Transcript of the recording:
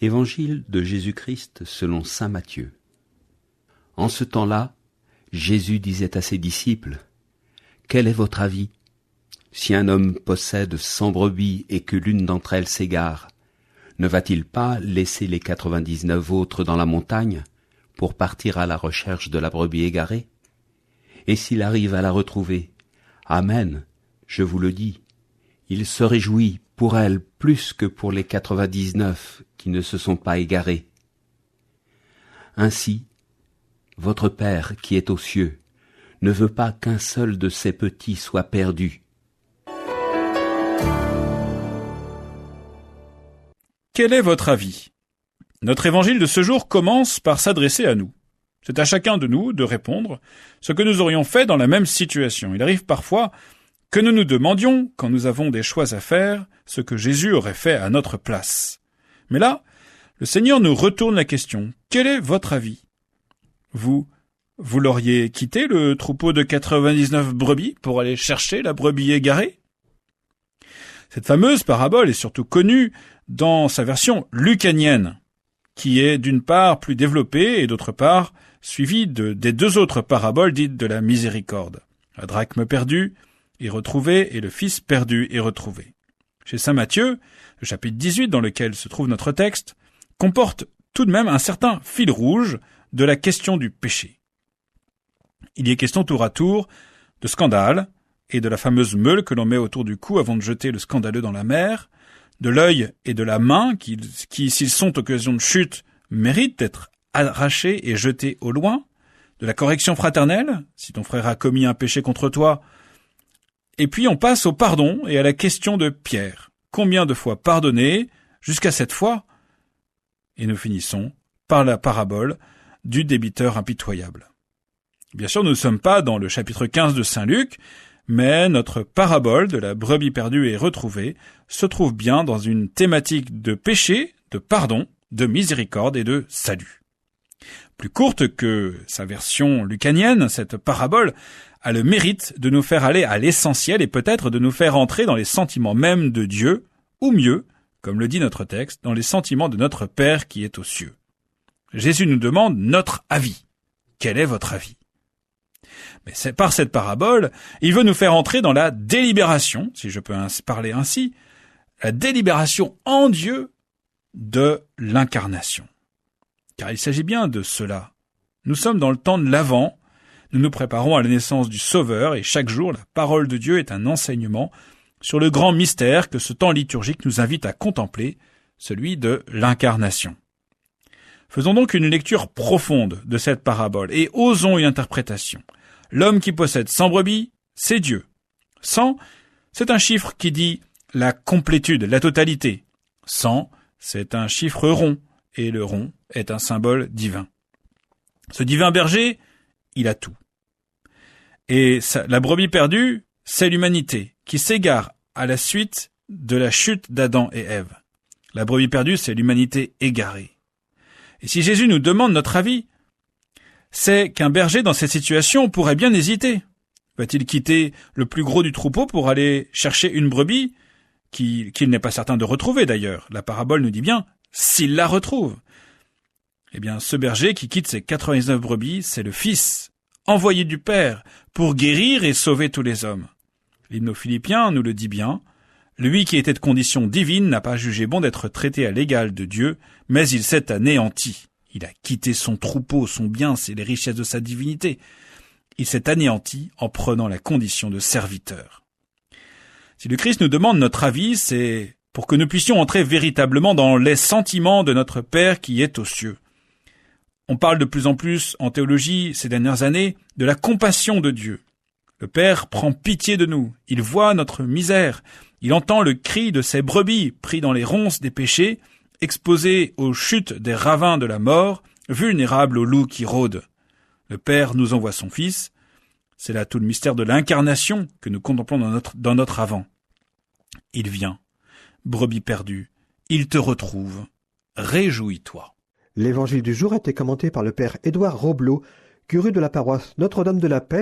Évangile de Jésus-Christ selon saint Matthieu. En ce temps-là, Jésus disait à ses disciples : « Quel est votre avis ? Si un homme possède 100 brebis et que l'une d'entre elles s'égare, ne va-t-il pas laisser les 99 autres dans la montagne pour partir à la recherche de la brebis égarée ? Et s'il arrive à la retrouver, amen, je vous le dis, il se réjouit pour elle plus que pour les 99 qui ne se sont pas égarés. Ainsi, votre Père qui est aux cieux ne veut pas qu'un seul de ses petits soit perdu. » Quel est votre avis ? Notre évangile de ce jour commence par s'adresser à nous. C'est à chacun de nous de répondre ce que nous aurions fait dans la même situation. Il arrive parfois que nous nous demandions, quand nous avons des choix à faire, ce que Jésus aurait fait à notre place. Mais là, le Seigneur nous retourne la question. Quel est votre avis ? Vous l'auriez quitté, le troupeau de 99 brebis, pour aller chercher la brebis égarée ? Cette fameuse parabole est surtout connue dans sa version lucanienne, qui est d'une part plus développée et d'autre part suivie des deux autres paraboles dites de la miséricorde. La drachme perdue est retrouvée et le fils perdu est retrouvé. Chez saint Matthieu, le chapitre 18 dans lequel se trouve notre texte, comporte tout de même un certain fil rouge de la question du péché. Il y est question tour à tour de scandale et de la fameuse meule que l'on met autour du cou avant de jeter le scandaleux dans la mer, de l'œil et de la main qui, s'ils sont occasion de chute, méritent d'être arrachés et jetés au loin, de la correction fraternelle, si ton frère a commis un péché contre toi. Et puis on passe au pardon et à la question de Pierre. Combien de fois pardonner jusqu'à cette fois ? Et nous finissons par la parabole du débiteur impitoyable. Bien sûr, nous ne sommes pas dans le chapitre 15 de saint Luc, mais notre parabole de la brebis perdue et retrouvée se trouve bien dans une thématique de péché, de pardon, de miséricorde et de salut. Plus courte que sa version lucanienne, cette parabole a le mérite de nous faire aller à l'essentiel et peut-être de nous faire entrer dans les sentiments mêmes de Dieu, ou mieux, comme le dit notre texte, dans les sentiments de notre Père qui est aux cieux. Jésus nous demande notre avis. Quel est votre avis ? Mais c'est par cette parabole, il veut nous faire entrer dans la délibération, si je peux parler ainsi, la délibération en Dieu de l'incarnation. Car il s'agit bien de cela. Nous sommes dans le temps de l'Avent, nous nous préparons à la naissance du Sauveur et chaque jour, la parole de Dieu est un enseignement sur le grand mystère que ce temps liturgique nous invite à contempler, celui de l'incarnation. Faisons donc une lecture profonde de cette parabole et osons une interprétation. L'homme qui possède 100 brebis, c'est Dieu. 100, c'est un chiffre qui dit la complétude, la totalité. 100, c'est un chiffre rond, et le rond est un symbole divin. Ce divin berger, il a tout. Et la brebis perdue, c'est l'humanité, qui s'égare à la suite de la chute d'Adam et Ève. La brebis perdue, c'est l'humanité égarée. Et si Jésus nous demande notre avis, c'est qu'un berger dans cette situation pourrait bien hésiter. Va-t-il quitter le plus gros du troupeau pour aller chercher une brebis qu'il n'est pas certain de retrouver d'ailleurs? La parabole nous dit bien s'il la retrouve. Eh bien, ce berger qui quitte ses 99 brebis, c'est le Fils, envoyé du Père, pour guérir et sauver tous les hommes. L'hymne aux Philippiens nous le dit bien. Lui qui était de condition divine n'a pas jugé bon d'être traité à l'égal de Dieu, mais il s'est anéanti. Il a quitté son troupeau, son bien, c'est les richesses de sa divinité. Il s'est anéanti en prenant la condition de serviteur. Si le Christ nous demande notre avis, c'est pour que nous puissions entrer véritablement dans les sentiments de notre Père qui est aux cieux. On parle de plus en plus en théologie ces dernières années de la compassion de Dieu. Le Père prend pitié de nous, il voit notre misère, il entend le cri de ses brebis pris dans les ronces des péchés, exposés aux chutes des ravins de la mort, vulnérables aux loups qui rôdent. Le Père nous envoie son Fils. C'est là tout le mystère de l'incarnation que nous contemplons dans notre Avant. Il vient, brebis perdue, il te retrouve, réjouis-toi. L'évangile du jour a été commenté par le père Édouard Roblot, curé de la paroisse Notre-Dame de la Paix